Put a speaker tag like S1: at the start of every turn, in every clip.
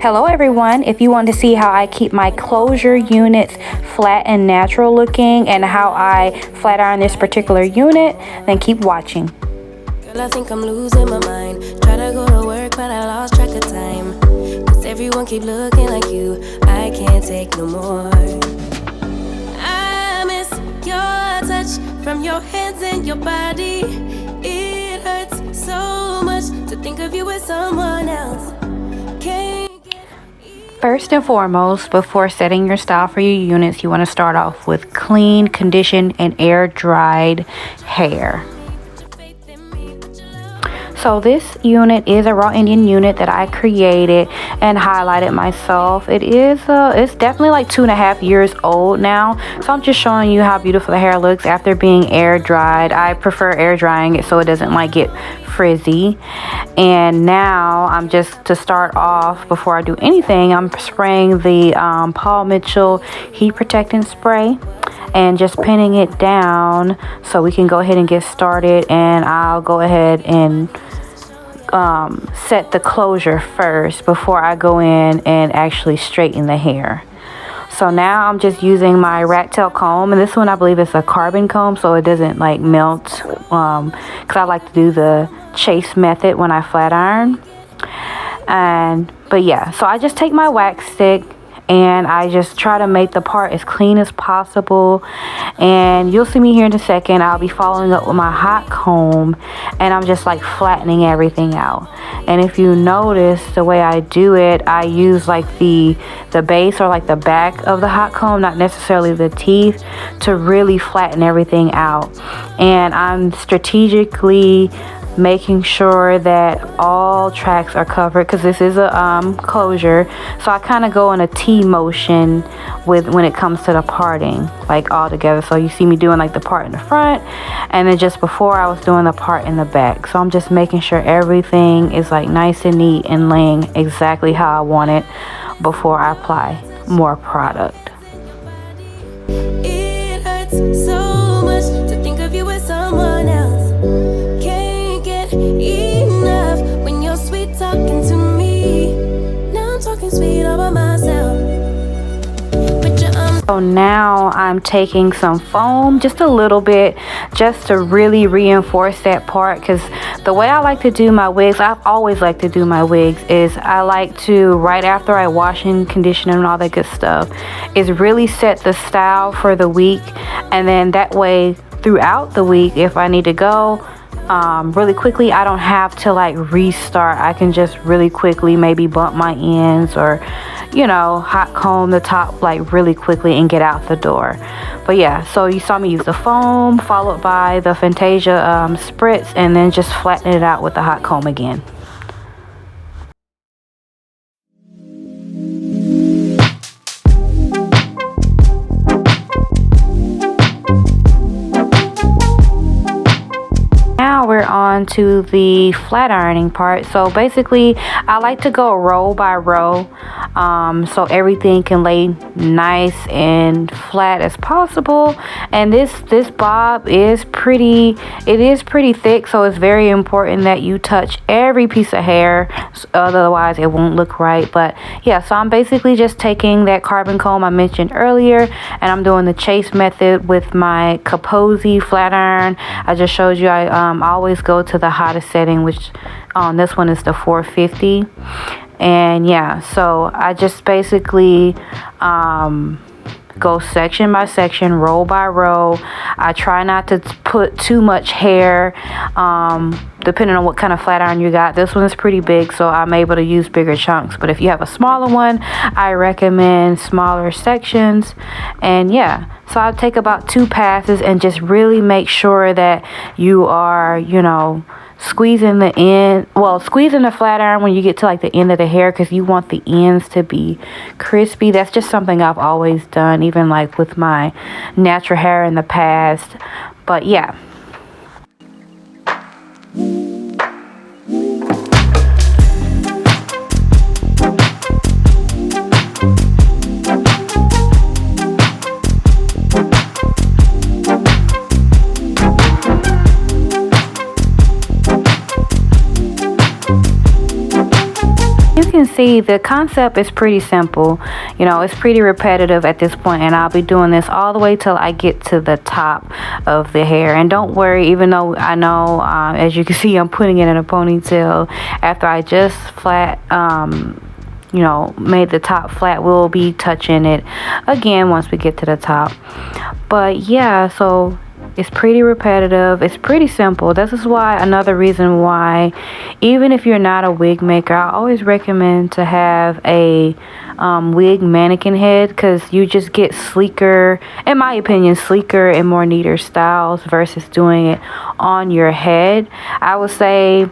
S1: Hello everyone, if you want to see how I keep my closure units flat and natural looking and how I flat iron this particular unit, then keep watching.
S2: Girl, I think I'm losing my mind. Try to go to work, but I lost track of time. Cause everyone keep looking like you. I can't take no more. I miss your touch from your hands and your body. It hurts so much to think of you with someone else.
S1: First and foremost, before setting your style for your units, you want to start off with clean, conditioned, and air-dried hair. So this unit is a raw Indian unit that I created and highlighted myself. It's definitely like 2.5 years old now. So I'm just showing you how beautiful the hair looks after being air dried. I prefer air drying it so it doesn't like get frizzy. And now I'm just, to start off, before I do anything, I'm spraying the Paul Mitchell heat protectant spray and just pinning it down so we can go ahead and get started. And I'll go ahead and set the closure first before I go in and actually straighten the hair. So now I'm just using my rat tail comb, and this one I believe is a carbon comb so it doesn't like melt, because I like to do the chase method when I flat iron. But yeah, so I just take my wax stick and I just try to make the part as clean as possible. And you'll see me here in a second. I'll be following up with my hot comb and I'm just like flattening everything out. And if you notice the way I do it, I use like the base or like the back of the hot comb, not necessarily the teeth, to really flatten everything out. And I'm strategically making sure that all tracks are covered because this is a closure. So I kind of go in a T motion when it comes to the parting, like all together. So you see me doing like the part in the front, and then just before I was doing the part in the back. So I'm just making sure everything is like nice and neat and laying exactly how I want it before I apply more product.
S2: It hurts so much to think of you with someone else. Enough when you're sweet talking to me. Now I'm talking sweet all by myself.
S1: So now I'm taking some foam, just a little bit, just to really reinforce that part. Because the way I like to do my wigs, I've always liked to do my wigs, is I like to, right after I wash and condition and all that good stuff, is really set the style for the week. And then that way throughout the week, if I need to go really quickly, I don't have to like restart. I can just really quickly maybe bump my ends or, you know, hot comb the top like really quickly and get out the door. But yeah, so you saw me use the foam followed by the Fantasia spritz, and then just flatten it out with the hot comb again. Now we're on to the flat ironing part. So basically I like to go row by row, so everything can lay nice and flat as possible. And this bob is pretty thick, so it's very important that you touch every piece of hair, otherwise it won't look right. But yeah, so I'm basically just taking that carbon comb I mentioned earlier, and I'm doing the chase method with my Kipozi flat iron. I just showed you I always go to the hottest setting, which on this one is the 450. And yeah, so I just basically go section by section, row by row. I try not to put too much hair, depending on what kind of flat iron you got. This one is pretty big, so I'm able to use bigger chunks. But if you have a smaller one, I recommend smaller sections. And yeah, so I'll take about 2 passes and just really make sure that you are, you know, squeezing the flat iron when you get to like the end of the hair, because you want the ends to be crispy. That's just something I've always done, even like with my natural hair in the past. But yeah. see, the concept is pretty simple. You know, it's pretty repetitive at this point, and I'll be doing this all the way till I get to the top of the hair. And don't worry, even though I know, as you can see, I'm putting it in a ponytail after I just flat you know, made the top flat. We'll be touching it again once we get to the top. But yeah, so it's pretty repetitive. It's pretty simple. This is why, another reason why, even if you're not a wig maker, I always recommend to have a wig mannequin head, because you just get sleeker, in my opinion, sleeker and more neater styles versus doing it on your head. I would say,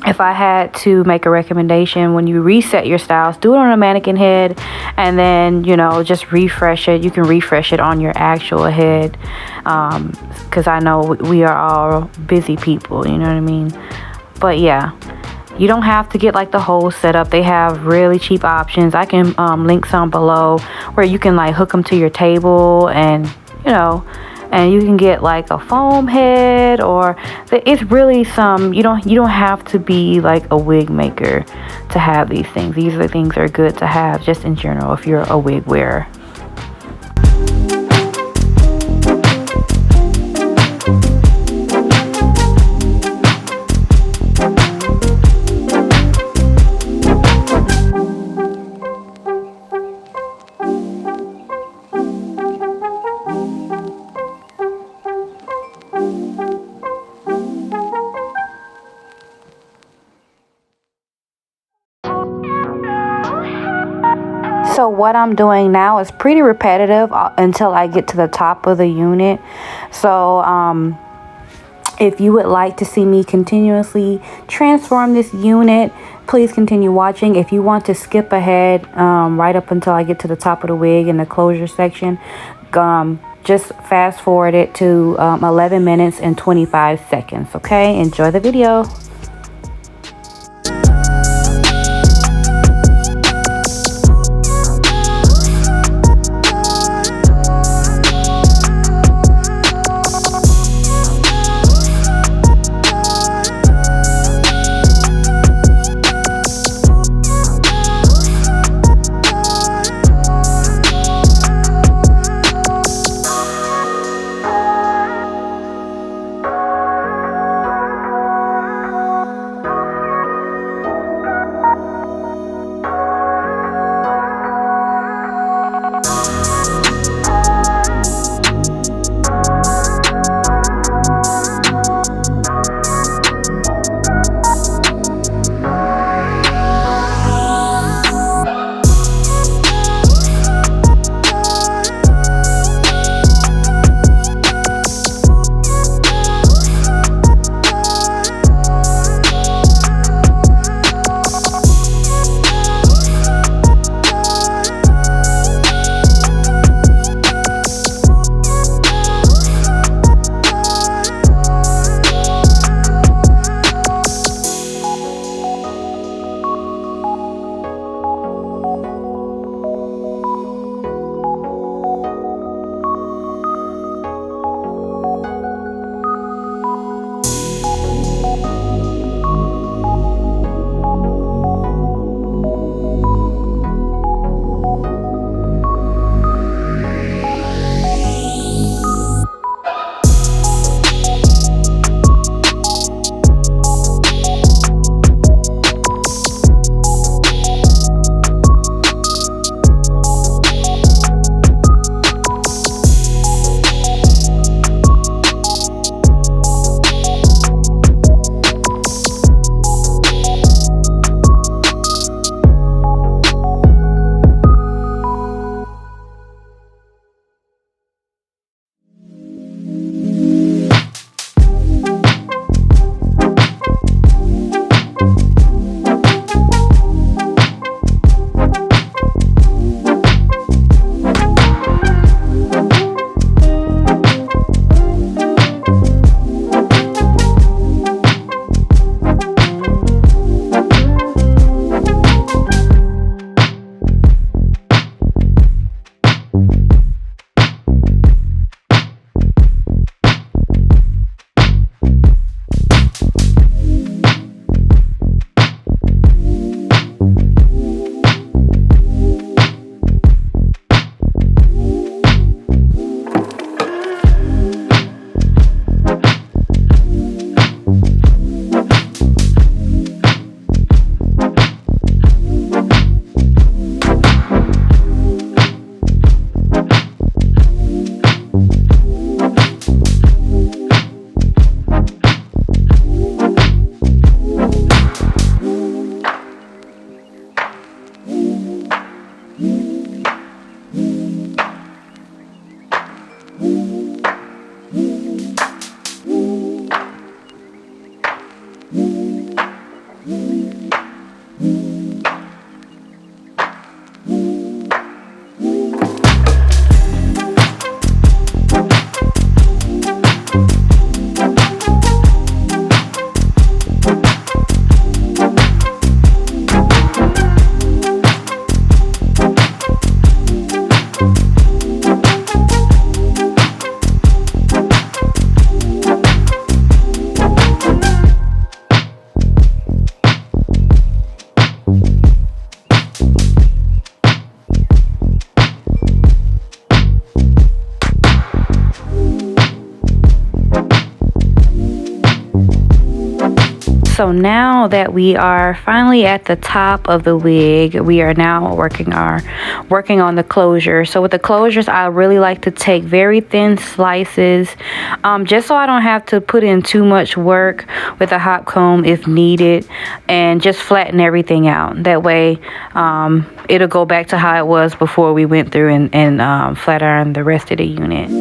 S1: if I had to make a recommendation, when you reset your styles, do it on a mannequin head, and then, you know, just refresh it. You can refresh it on your actual head, because I know we are all busy people, you know what I mean? But yeah, you don't have to get like the whole setup. They have really cheap options. I can link some below where you can like hook them to your table, and you know, and you can get like a foam head, or it's really some, you don't have to be like a wig maker to have these things. These are things that are good to have just in general if you're a wig wearer. So what I'm doing now is pretty repetitive until I get to the top of the unit. So if you would like to see me continuously transform this unit, please continue watching. If you want to skip ahead right up until I get to the top of the wig in the closure section, just fast forward it to 11 minutes and 25 seconds. Okay, enjoy the video. So now that we are finally at the top of the wig, we are now working on the closure. So with the closures, I really like to take very thin slices, just so I don't have to put in too much work with a hot comb if needed, and just flatten everything out. That way it'll go back to how it was before we went through and flat iron the rest of the unit.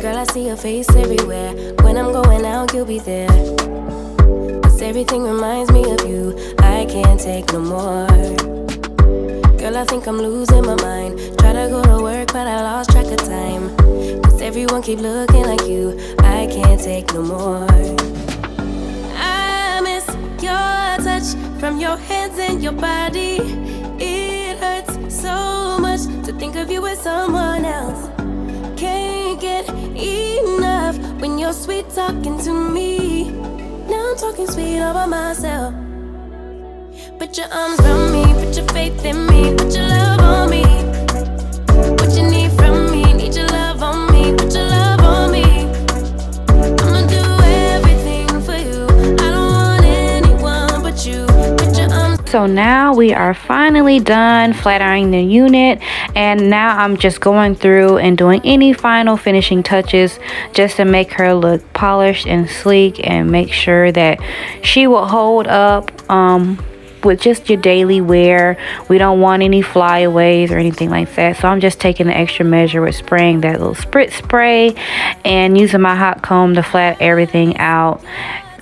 S2: Girl, I see your face everywhere. When I'm going out, you'll be there. 'Cause everything reminds me of you. I can't take no more. Girl, I think I'm losing my mind. Try to go to work, but I lost track of time. 'Cause everyone keep looking like you. I can't take no more. I miss your touch from your hands and your body. It hurts so much to think of you as someone else. Can't get enough when you're sweet talking to me. Now I'm talking sweet all by myself. Put your arms around me, put your faith in me, put your love on me. What you need from me, need your love on me, put your love on me. I'ma do everything for you. I don't want anyone but you. Put your arms.
S1: So now we are finally done flat ironing the unit, and now I'm just going through and doing any final finishing touches just to make her look polished and sleek and make sure that she will hold up with just your daily wear. We don't want any flyaways or anything like that, so I'm just taking the extra measure with spraying that little spritz spray and using my hot comb to flat everything out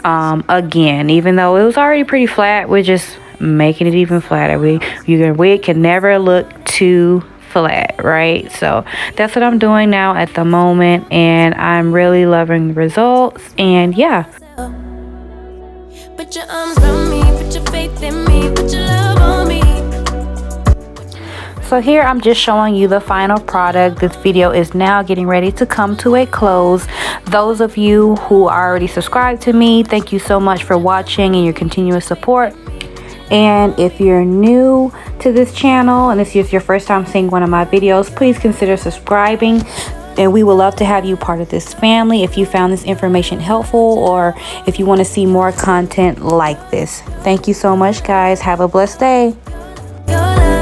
S1: again. Even though it was already pretty flat, we're just making it even flatter. Your wig can never look too flat, right? So that's what I'm doing now at the moment, and I'm really loving the results. And yeah,
S2: Put your arms around me, put your faith in me, put your love on me.
S1: so here I'm just showing you the final product. This video is now getting ready to come to a close. Those of you who are already subscribed to me, thank you so much for watching and your continuous support. And if you're new to this channel and this is your first time seeing one of my videos, please consider subscribing, and we would love to have you part of this family. If you found this information helpful, or if you want to see more content like this. Thank you so much, guys. Have a blessed day.
S2: Your love.